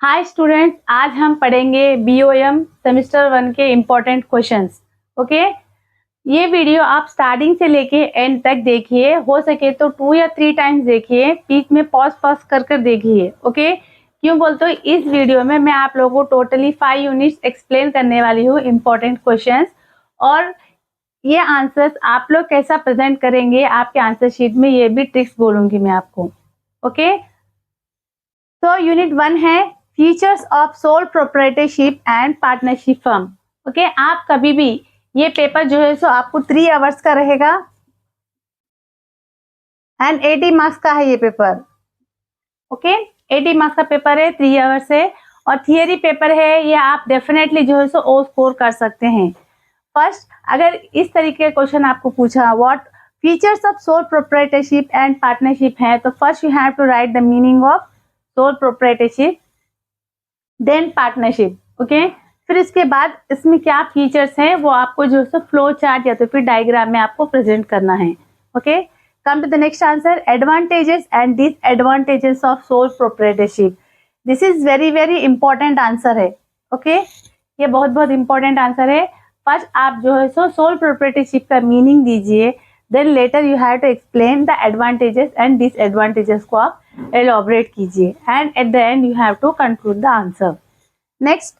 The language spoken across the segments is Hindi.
हाय स्टूडेंट्स, आज हम पढ़ेंगे बीओएम सेमेस्टर 1 के इम्पोर्टेंट क्वेश्चंस। ओके, ये वीडियो आप स्टार्टिंग से लेके एंड तक देखिए, हो सके तो 2 या 3 टाइम्स देखिए, बीच में पॉज पॉज कर देखिए। ओके, क्यों बोलते हो, इस वीडियो में मैं आप लोगों को टोटली 5 यूनिट्स एक्सप्लेन करने वाली हूँ, इम्पोर्टेंट क्वेश्चंस। और ये आंसर्स आप लोग कैसा प्रेजेंट करेंगे आपके आंसर शीट में, ये भी ट्रिक्स बोलूंगी मैं आपको। ओके, तो यूनिट 1 है features of sole proprietorship and partnership firm. Okay, आप कभी भी ये पेपर जो है सो आपको 3 आवर्स का रहेगा एंड 80 मार्क्स का है ये पेपर। ओके, 80 मार्क्स का पेपर है, 3 आवर्स है और थियरी पेपर है। ये आप डेफिनेटली जो है सो ओ स्कोर कर सकते हैं। फर्स्ट, अगर इस तरीके का क्वेश्चन आपको पूछा what features of sole proprietorship and partnership है, तो first you have to write the meaning of sole proprietorship then partnership. Okay, फिर इसके बाद इसमें क्या फीचर्स हैं वो आपको जो है फ्लो चार्ट या तो फिर डायग्राम में आपको प्रेजेंट करना है। Okay, come to the next answer, advantages and disadvantages of sole proprietorship. This is very very important answer है। ओके, ये बहुत बहुत इंपॉर्टेंट आंसर है। फर्स्ट आप जो है सो सोल प्रोप्राइटरशिप का मीनिंग दीजिए, then later you have to explain the advantages and disadvantages को आप elaborate कीजिए and at the end you have to conclude the answer. Next,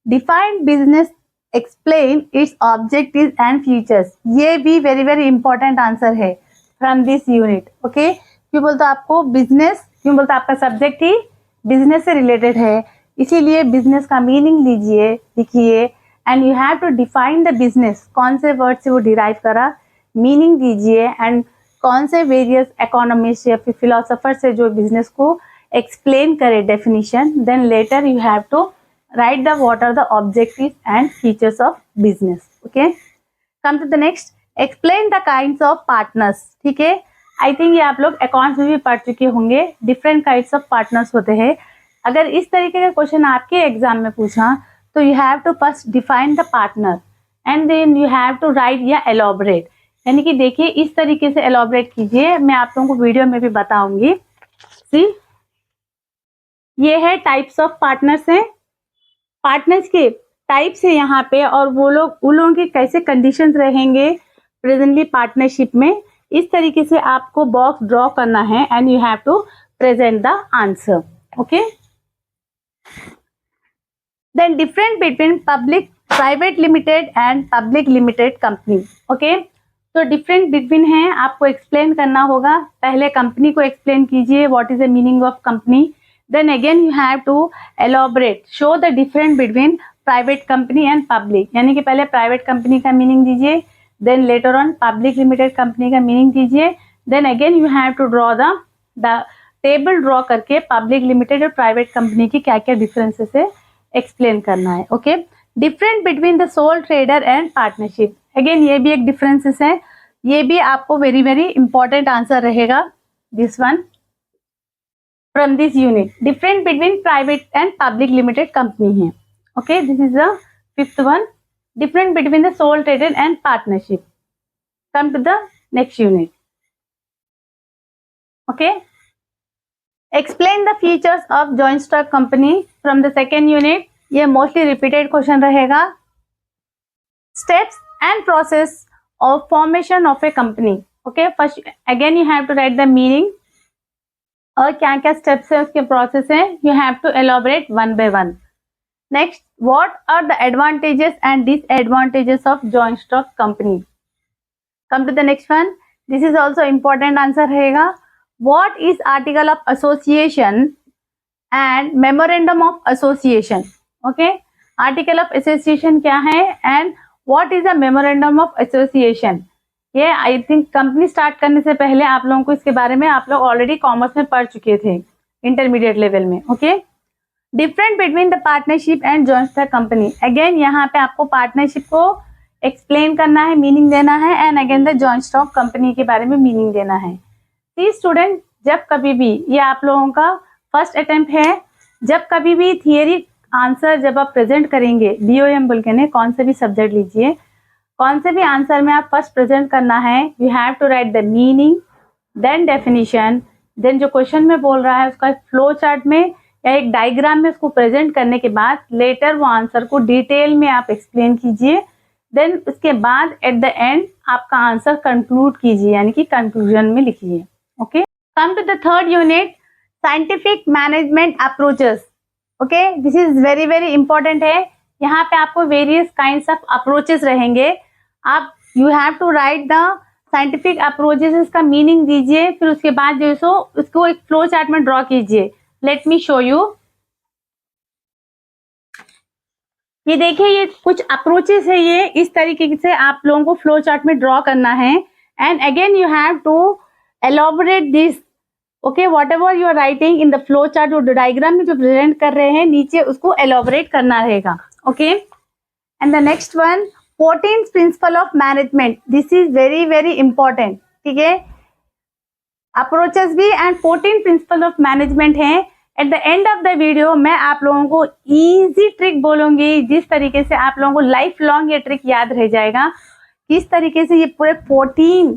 define business, explain its objectives and features. ये भी very very important answer है from this unit. Okay, क्यों बोलते आपको business, क्यों बोलते आपका सब्जेक्ट ही business से related है, इसीलिए business का meaning लीजिए, लिखिए and you have to define the business, कौन से word से वो derive करा, meaning दीजिए and कौन से वेरियस इकोनॉमिस्ट या फिर फिलोसोफर से जो बिजनेस को एक्सप्लेन करे definition, then later you have to write the what are the objectives and features of business. Okay, come to the next, explain the kinds of partners. ठीक है, आई थिंक ये आप लोग अकाउंट्स में भी पढ़ चुके होंगे, डिफरेंट काइंड्स ऑफ पार्टनर्स होते हैं। अगर इस तरीके का क्वेश्चन आपके एग्जाम में पूछा तो you have to first define the partner and then you have to write या एलॉबरेट, यानी कि देखिए इस तरीके से एलॉबरेट कीजिए, मैं आप लोगों को वीडियो में भी बताऊंगी। सी, ये है टाइप्स ऑफ पार्टनर्स हैं, पार्टनर्स के टाइप्स है यहाँ पे, और वो लोग उन लोगों के कैसे कंडीशंस रहेंगे प्रेजेंटली पार्टनरशिप में, इस तरीके से आपको बॉक्स ड्रॉ करना है and you have to present the answer. Okay, then different between public private limited and public limited company. Okay, तो डिफरेंट बिटवीन है, आपको एक्सप्लेन करना होगा। पहले कंपनी को एक्सप्लेन कीजिए, what is the meaning of company, then again you have to elaborate, show the different between private company and public, यानी कि पहले प्राइवेट कंपनी का मीनिंग दीजिए, then later on public limited company का मीनिंग दीजिए, then again you have to draw the table draw करके पब्लिक लिमिटेड और प्राइवेट कंपनी की क्या क्या डिफरेंसेस है एक्सप्लेन करना है। Okay, different between the sole trader and partnership, again ये भी एक डिफरेंसेस है, ये भी आपको वेरी वेरी इंपॉर्टेंट आंसर रहेगा this one from this unit. Different between private and public limited company है। Okay, this is the fifth one, different between the sole trader and partnership. Come to the next unit. Okay, explain the features of joint stock company from the second unit, ये मोस्टली रिपीटेड क्वेश्चन रहेगा। Steps and process of formation of a company. Okay, first again you have to write the meaning और क्या क्या steps है उसके process है, you have to elaborate one by one. Next, what are the advantages and disadvantages of joint stock company? Come to the next one, this is also important answer रहेगा, what is article of association and memorandum of association? Okay, article of association क्या है and What is a memorandum of association? ये आई थिंक कंपनी स्टार्ट करने से पहले आप लोगों को इसके बारे में आप लोग ऑलरेडी कॉमर्स में पढ़ चुके थे इंटरमीडिएट लेवल में। Okay, different between the partnership and joint stock company, again यहाँ पे आपको पार्टनरशिप को एक्सप्लेन करना है, मीनिंग देना है and again the joint stock company के बारे में मीनिंग देना है। सी स्टूडेंट, जब कभी भी ये आप लोगों का फर्स्ट अटेम्प्ट है, जब कभी भी थियरी आंसर जब आप प्रेजेंट करेंगे बीओएम बोल के ने, कौन से भी सब्जेक्ट लीजिए, कौन से भी आंसर में आप फर्स्ट प्रेजेंट करना है, you have to write the meaning, then definition, then जो क्वेश्चन में बोल रहा है उसका फ्लो चार्ट में या एक डायग्राम में उसको प्रेजेंट करने के बाद लेटर वो आंसर को डिटेल में आप एक्सप्लेन कीजिए, देन उसके बाद एट द एंड आपका आंसर कंक्लूड कीजिए, यानी कि कंक्लूजन में लिखिए। Okay, come to the third unit, scientific management approaches. Okay, this is very very important है। यहाँ पे आपको वेरियस काइंड्स ऑफ अप्रोचेस रहेंगे। आप you have to write the scientific approaches, इसका मीनिंग दीजिए, फिर उसके बाद जो सो उसको एक फ्लो चार्ट में ड्रॉ कीजिए। Let me show you. ये देखिए, ये कुछ अप्रोचेस है, ये इस तरीके से आप लोगों को फ्लो चार्ट में ड्रॉ करना है। And again you have to elaborate this. Okay, whatever you are writing in the flow chart, जो डायग्राम में जो प्रेजेंट कर रहे हैं नीचे उसको एलॉबरेट करना रहेगा। Okay, and the next one, 14th principle of management. This is very very important. ठीक है, अप्रोचेस भी एंड 14 प्रिंसिपल ऑफ मैनेजमेंट है। At the end of the video मैं आप लोगों को इजी ट्रिक बोलूंगी, जिस तरीके से आप लोगों को लाइफ लॉन्ग ये ट्रिक याद रह जाएगा। किस तरीके से ये पूरे 14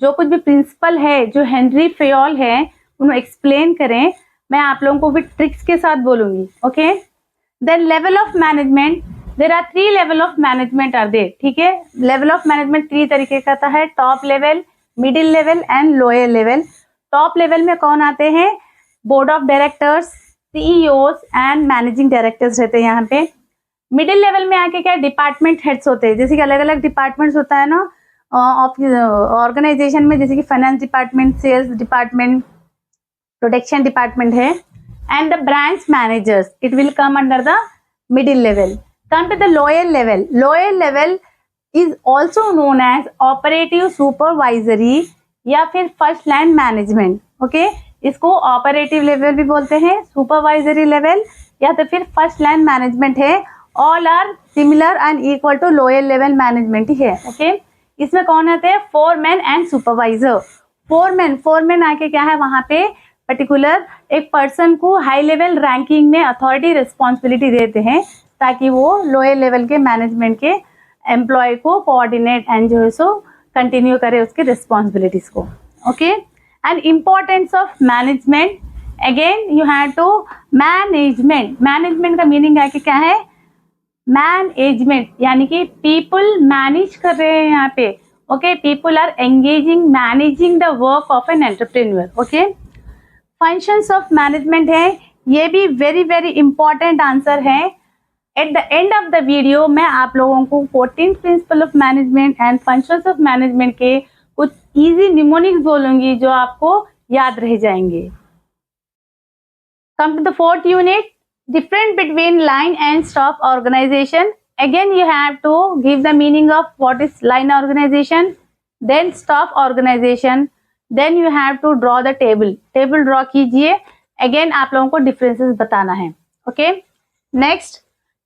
जो कुछ भी प्रिंसिपल है जो हेनरी फेयोल है उन्हें एक्सप्लेन करें, मैं आप लोगों को भी ट्रिक्स के साथ बोलूंगी। Okay, then level of management, there are 3 level of management are there. ठीक है, लेवल ऑफ मैनेजमेंट 3 तरीके का आता है, top level, middle level and lower level. Top level में कौन आते हैं? Board of directors, CEOs and managing directors रहते हैं यहाँ पे। मिडिल लेवल में आके क्या डिपार्टमेंट हेड्स होते हैं, जैसे कि अलग अलग डिपार्टमेंट्स होता है ना ऑर्गेनाइजेशन में, जैसे कि finance department, sales department, production department है। And the branch managers, it will come under the middle level. Come to the lower level, lower level is also known as operative supervisory या फिर फर्स्ट लाइन मैनेजमेंट। ओके, इसको ऑपरेटिव लेवल भी बोलते हैं, सुपरवाइजरी लेवल या तो फिर फर्स्ट लाइन मैनेजमेंट है। All are similar and equal to lower level management ही है। ओके, इसमें कौन आते हैं? Foreman and supervisor. फोरमैन आके क्या है, वहां पे पर्टिकुलर एक पर्सन को हाई लेवल रैंकिंग में अथॉरिटी रिस्पॉन्सिबिलिटी देते हैं, ताकि वो लोअर लेवल के मैनेजमेंट के एम्प्लॉय को कोऑर्डिनेट एंड जो है सो कंटिन्यू करे उसके रिस्पॉन्सिबिलिटीज को। Okay, and importance of management, again you have to management का मीनिंग है कि क्या है? मैनेजमेंट, यानी कि पीपल मैनेज कर रहे हैं यहाँ पे। Okay, people are engaging managing the work of an entrepreneur. Okay, functions of management है, ये भी वेरी वेरी इंपॉर्टेंट आंसर है। At the end of the video मैं आप लोगों को 14th principle of management and functions of management के कुछ इजी निमोनिक्स बोलूंगी जो आपको याद रह जाएंगे। Come to the 4th unit, different between line and staff organization. Again you have to give the meaning of what is line organization, then staff organization, then you have to draw the table draw कीजिए। अगेन आप लोगों को डिफरेंसेस बताना है। Okay, next,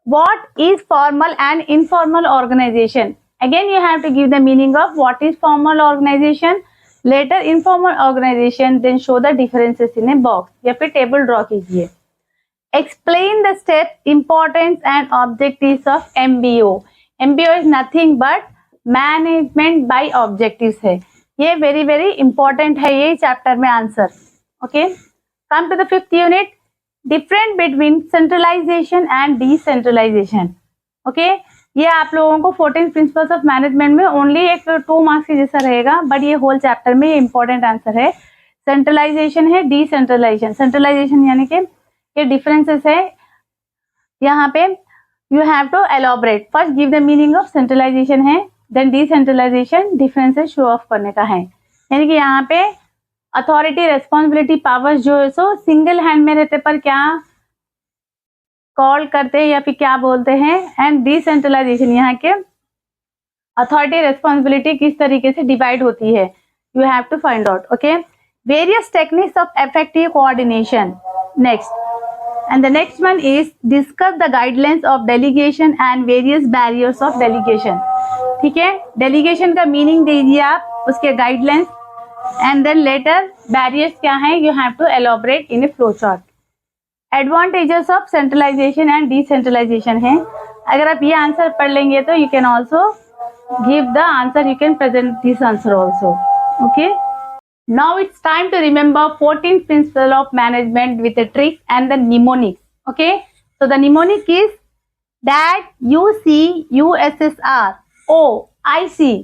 what is formal and informal organization? Again you have to give the meaning of what is formal organization, later informal organization, then show the differences in a box या फिर टेबल ड्रॉ कीजिए। Explain the steps, importance and objectives of MBO. MBO is nothing but management by objectives है, ये वेरी वेरी इंपॉर्टेंट है ये चैप्टर में answer. Okay, come to the 5th unit, different between centralization and decentralization. Okay, ये आप लोगों को 14 प्रिंसिपल्स ऑफ मैनेजमेंट में ओनली एक 2 मार्क्स के जैसा रहेगा, बट ये होल चैप्टर में ये इंपॉर्टेंट आंसर है। सेंट्रलाइजेशन है, डिसेंट्रलाइजेशन। सेंट्रलाइजेशन यानी कि ये डिफरेंसेस है, यहाँ पे you have to elaborate. First give the meaning of centralization है, then decentralization differences show off करने का है। यानी कि यहाँ पे अथॉरिटी, रेस्पॉन्सिबिलिटी, पावर्स जो है सो सिंगल हैंड में रहते पर क्या कॉल करते हैं या फिर क्या बोलते हैं। एंड डिसेंट्रलाइजेशन, यहाँ के अथॉरिटी, रेस्पॉन्सिबिलिटी किस तरीके से डिवाइड होती है, you have to find out. Okay, various techniques of effective coordination. Next, and the next one is discuss the guidelines of delegation and various barriers of delegation. ठीक है, डेलीगेशन का मीनिंग दीजिए आप, उसके guidelines, and then later barriers क्या है, you have to elaborate in a flow chart. Advantages of centralization and decentralization है। अगर आप ये आंसर पढ़ लेंगे तो you can also give the answer, you can present this answer also. Okay. Now it's time to remember 14th principle of management with the trick and the mnemonics. Okay, so the mnemonic is that you see USSR O I see.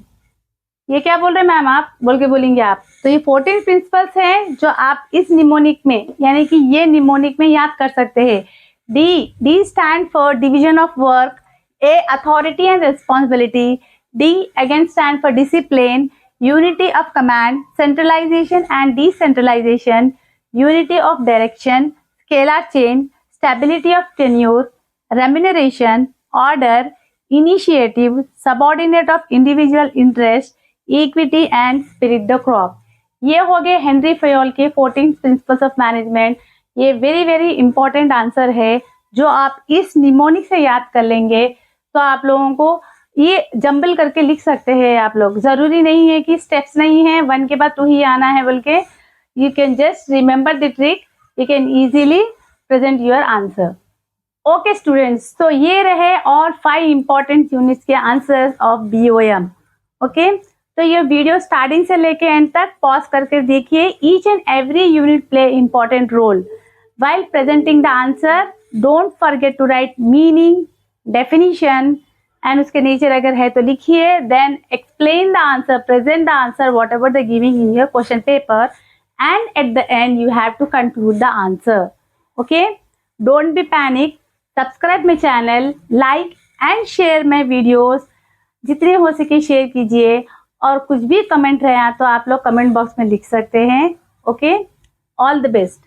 ये क्या बोल रहे हैं मैम? आप बोल के बोलेंगे आप। तो ये 14 प्रिंसिपल्स हैं जो आप इस निमोनिक में, यानी कि ये निमोनिक में याद कर सकते हैं। D stand for division of work, A authority and responsibility, D again stand for discipline, unity of command, centralization and decentralization, unity of direction, scalar chain, stability of tenure, remuneration, order, initiative, subordinate of individual interest, equity and spirit de corps. ये हो गए हेनरी फयोल के 14 प्रिंसिपल्स ऑफ मैनेजमेंट। ये वेरी वेरी इंपॉर्टेंट आंसर है जो आप इस निमोनिक से याद कर लेंगे तो आप लोगों को ये जंबल करके लिख सकते हैं। आप लोग, जरूरी नहीं है कि स्टेप्स नहीं है, 1 के बाद 2 ही आना है बोल के। You can just remember the trick, you can easily present your answer. Okay students, तो ये रहे और 5 इंपॉर्टेंट यूनिट्स के आंसर्स ऑफ BOM। ओके, तो ये वीडियो स्टार्टिंग से लेके एंड तक पॉज करके देखिए। Each and every unit play important role while presenting the answer. Don't forget to write meaning, definition and उसके नीचे अगर है तो लिखिए। Then explain the answer, present the answer whatever they giving in your question paper, and at the end you have to conclude the answer. Okay, don't be panic. Subscribe my channel, like and share my videos. जितने हो सके शेयर कीजिए और कुछ भी कमेंट रहे तो आप लोग कमेंट बॉक्स में लिख सकते हैं। Okay, all the best.